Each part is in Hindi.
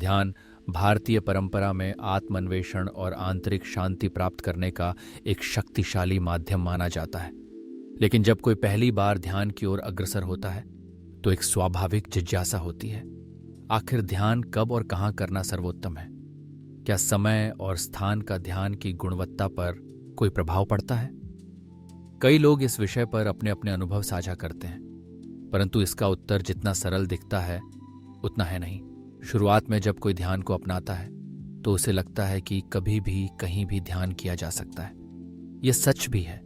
ध्यान भारतीय परंपरा में आत्मान्वेषण और आंतरिक शांति प्राप्त करने का एक शक्तिशाली माध्यम माना जाता है। लेकिन जब कोई पहली बार ध्यान की ओर अग्रसर होता है तो एक स्वाभाविक जिज्ञासा होती है, आखिर ध्यान कब और कहाँ करना सर्वोत्तम है? क्या समय और स्थान का ध्यान की गुणवत्ता पर कोई प्रभाव पड़ता है? कई लोग इस विषय पर अपने अपने अनुभव साझा करते हैं, परंतु इसका उत्तर जितना सरल दिखता है उतना है नहीं। शुरुआत में जब कोई ध्यान को अपनाता है तो उसे लगता है कि कभी भी कहीं भी ध्यान किया जा सकता है। यह सच भी है।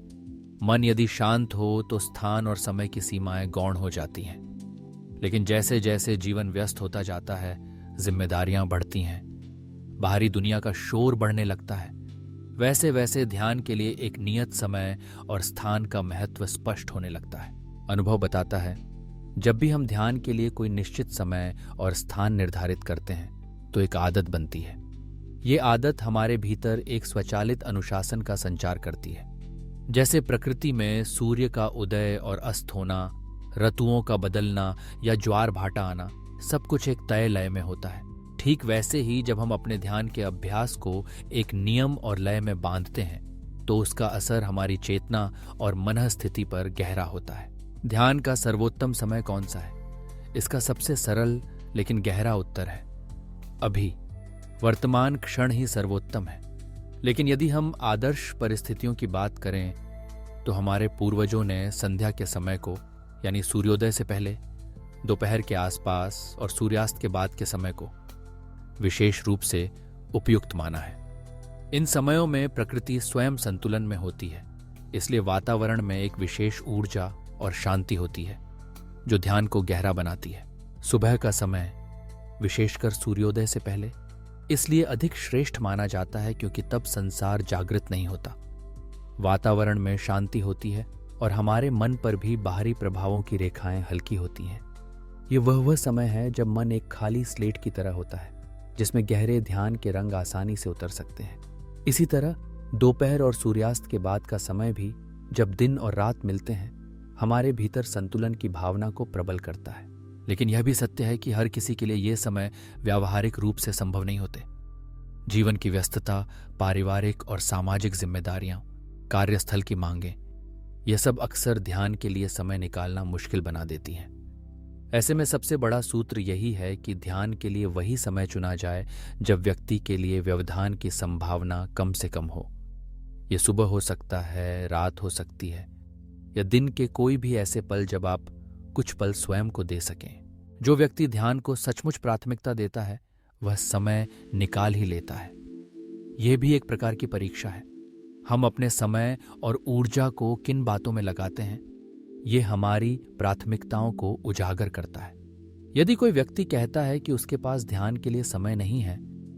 मन यदि शांत हो तो स्थान और समय की सीमाएं गौण हो जाती हैं। लेकिन जैसे जैसे जीवन व्यस्त होता जाता है, जिम्मेदारियां बढ़ती हैं, बाहरी दुनिया का शोर बढ़ने लगता है, वैसे वैसे ध्यान के लिए एक नियत समय और स्थान का महत्व स्पष्ट होने लगता है। अनुभव बताता है, जब भी हम ध्यान के लिए कोई निश्चित समय और स्थान निर्धारित करते हैं तो एक आदत बनती है। ये आदत हमारे भीतर एक स्वचालित अनुशासन का संचार करती है। जैसे प्रकृति में सूर्य का उदय और अस्त होना, ऋतुओं का बदलना या ज्वार भाटा आना, सब कुछ एक तय लय में होता है। ठीक वैसे ही जब हम अपने ध्यान के अभ्यास को एक नियम और लय में बांधते हैं तो उसका असर हमारी चेतना और मन स्थिति पर गहरा होता है। ध्यान का सर्वोत्तम समय कौन सा है? इसका सबसे सरल लेकिन गहरा उत्तर है अभी। वर्तमान क्षण ही सर्वोत्तम है। लेकिन यदि हम आदर्श परिस्थितियों की बात करें तो हमारे पूर्वजों ने संध्या के समय को, यानी सूर्योदय से पहले, दोपहर के आसपास और सूर्यास्त के बाद के समय को विशेष रूप से उपयुक्त माना है। इन समयों में प्रकृति स्वयं संतुलन में होती है, इसलिए वातावरण में एक विशेष ऊर्जा और शांति होती है जो ध्यान को गहरा बनाती है। सुबह का समय, विशेषकर सूर्योदय से पहले, इसलिए अधिक श्रेष्ठ माना जाता है क्योंकि तब संसार जागृत नहीं होता, वातावरण में शांति होती है और हमारे मन पर भी बाहरी प्रभावों की रेखाएं हल्की होती हैं। ये वह समय है जब मन एक खाली स्लेट की तरह होता है जिसमें गहरे ध्यान के रंग आसानी से उतर सकते हैं। इसी तरह दोपहर और सूर्यास्त के बाद का समय भी, जब दिन और रात मिलते हैं, हमारे भीतर संतुलन की भावना को प्रबल करता है। लेकिन यह भी सत्य है कि हर किसी के लिए ये समय व्यावहारिक रूप से संभव नहीं होते। जीवन की व्यस्तता, पारिवारिक और सामाजिक जिम्मेदारियां, कार्यस्थल की मांगें, यह सब अक्सर ध्यान के लिए समय निकालना मुश्किल बना देती हैं। ऐसे में सबसे बड़ा सूत्र यही है कि ध्यान के लिए वही समय चुना जाए जब व्यक्ति के लिए व्यवधान की संभावना कम से कम हो। यह सुबह हो सकता है, रात हो सकती है, या दिन के कोई भी ऐसे पल जब आप कुछ पल स्वयं को दे सकें। जो व्यक्ति ध्यान को सचमुच प्राथमिकता देता है वह समय निकाल ही लेता है। यह भी एक प्रकार की परीक्षा है। हम अपने समय और ऊर्जा को किन बातों में लगाते हैं, ये हमारी प्राथमिकताओं को उजागर करता है। यदि कोई व्यक्ति कहता है कि उसके पास ध्यान के लिए समय नहीं है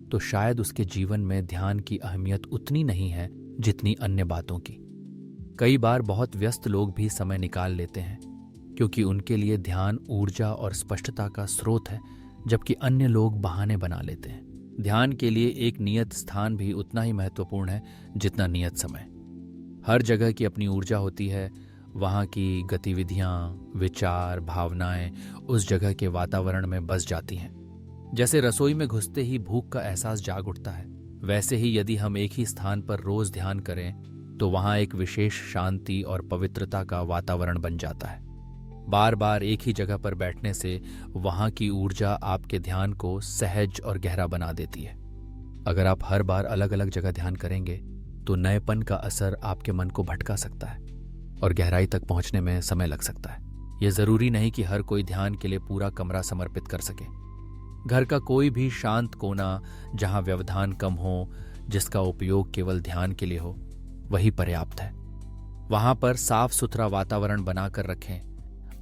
तो शायद उसके जीवन में ध्यान की अहमियत उतनी नहीं है जितनी अन्य बातों की। कई बार बहुत व्यस्त लोग भी समय निकाल लेते हैं क्योंकि उनके लिए ध्यान ऊर्जा और स्पष्टता का स्रोत है, जबकि अन्य लोग बहाने बना लेते हैं। ध्यान के लिए एक नियत स्थान भी उतना ही महत्वपूर्ण है जितना नियत समय। हर जगह की अपनी ऊर्जा होती है। वहाँ की गतिविधियाँ, विचार, भावनाएं उस जगह के वातावरण में बस जाती हैं। जैसे रसोई में घुसते ही भूख का एहसास जाग उठता है, वैसे ही यदि हम एक ही स्थान पर रोज ध्यान करें तो वहाँ एक विशेष शांति और पवित्रता का वातावरण बन जाता है। बार बार एक ही जगह पर बैठने से वहाँ की ऊर्जा आपके ध्यान को सहज और गहरा बना देती है। अगर आप हर बार अलग अलग जगह ध्यान करेंगे तो नएपन का असर आपके मन को भटका सकता है और गहराई तक पहुंचने में समय लग सकता है। यह जरूरी नहीं कि हर कोई ध्यान के लिए पूरा कमरा समर्पित कर सके। घर का कोई भी शांत कोना जहां व्यवधान कम हो, जिसका उपयोग केवल ध्यान के लिए हो, वही पर्याप्त है। वहां पर साफ सुथरा वातावरण बनाकर रखें,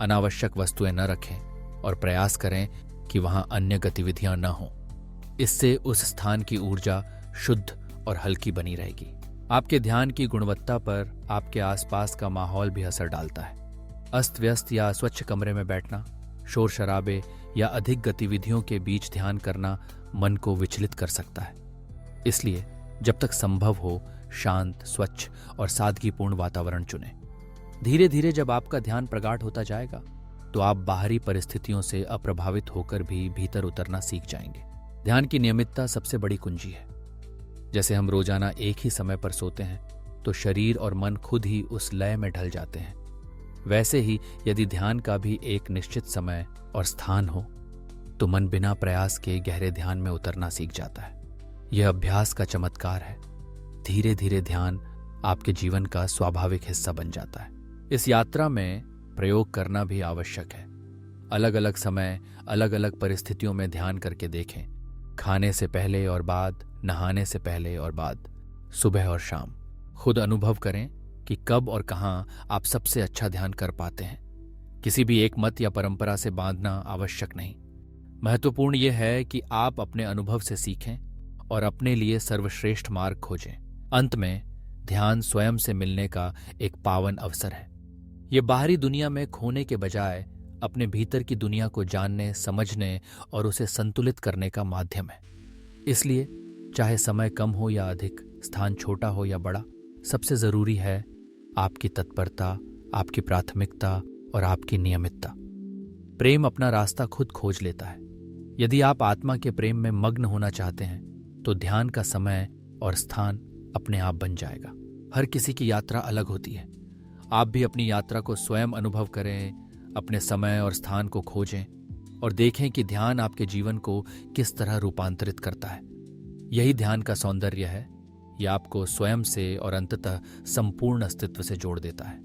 अनावश्यक वस्तुएं न रखें और प्रयास करें कि वहां अन्य गतिविधियां न हों। इससे उस स्थान की ऊर्जा शुद्ध और हल्की बनी रहेगी। आपके ध्यान की गुणवत्ता पर आपके आसपास का माहौल भी असर डालता है। अस्त व्यस्त या स्वच्छ कमरे में बैठना, शोर शराबे या अधिक गतिविधियों के बीच ध्यान करना मन को विचलित कर सकता है। इसलिए जब तक संभव हो, शांत, स्वच्छ और सादगीपूर्ण वातावरण चुनें। धीरे धीरे जब आपका ध्यान प्रगाढ़ होता जाएगा तो आप बाहरी परिस्थितियों से अप्रभावित होकर भी भीतर उतरना सीख जाएंगे। ध्यान की नियमितता सबसे बड़ी कुंजी है। जैसे हम रोजाना एक ही समय पर सोते हैं तो शरीर और मन खुद ही उस लय में ढल जाते हैं, वैसे ही यदि ध्यान का भी एक निश्चित समय और स्थान हो तो मन बिना प्रयास के गहरे ध्यान में उतरना सीख जाता है। यह अभ्यास का चमत्कार है। धीरे धीरे ध्यान आपके जीवन का स्वाभाविक हिस्सा बन जाता है। इस यात्रा में प्रयोग करना भी आवश्यक है। अलग अलग समय, अलग अलग परिस्थितियों में ध्यान करके देखें। खाने से पहले और बाद, नहाने से पहले और बाद, सुबह और शाम। खुद अनुभव करें कि कब और कहाँ आप सबसे अच्छा ध्यान कर पाते हैं। किसी भी एक मत या परंपरा से बांधना आवश्यक नहीं। महत्वपूर्ण यह है कि आप अपने अनुभव से सीखें और अपने लिए सर्वश्रेष्ठ मार्ग खोजें। अंत में ध्यान स्वयं से मिलने का एक पावन अवसर है। ये बाहरी दुनिया में खोने के बजाय अपने भीतर की दुनिया को जानने, समझने और उसे संतुलित करने का माध्यम है। इसलिए चाहे समय कम हो या अधिक, स्थान छोटा हो या बड़ा, सबसे जरूरी है आपकी तत्परता, आपकी प्राथमिकता और आपकी नियमितता। प्रेम अपना रास्ता खुद खोज लेता है। यदि आप आत्मा के प्रेम में मग्न होना चाहते हैं तो ध्यान का समय और स्थान अपने आप बन जाएगा। हर किसी की यात्रा अलग होती है। आप भी अपनी यात्रा को स्वयं अनुभव करें, अपने समय और स्थान को खोजें और देखें कि ध्यान आपके जीवन को किस तरह रूपांतरित करता है। यही ध्यान का सौंदर्य है। यह आपको स्वयं से और अंततः संपूर्ण अस्तित्व से जोड़ देता है।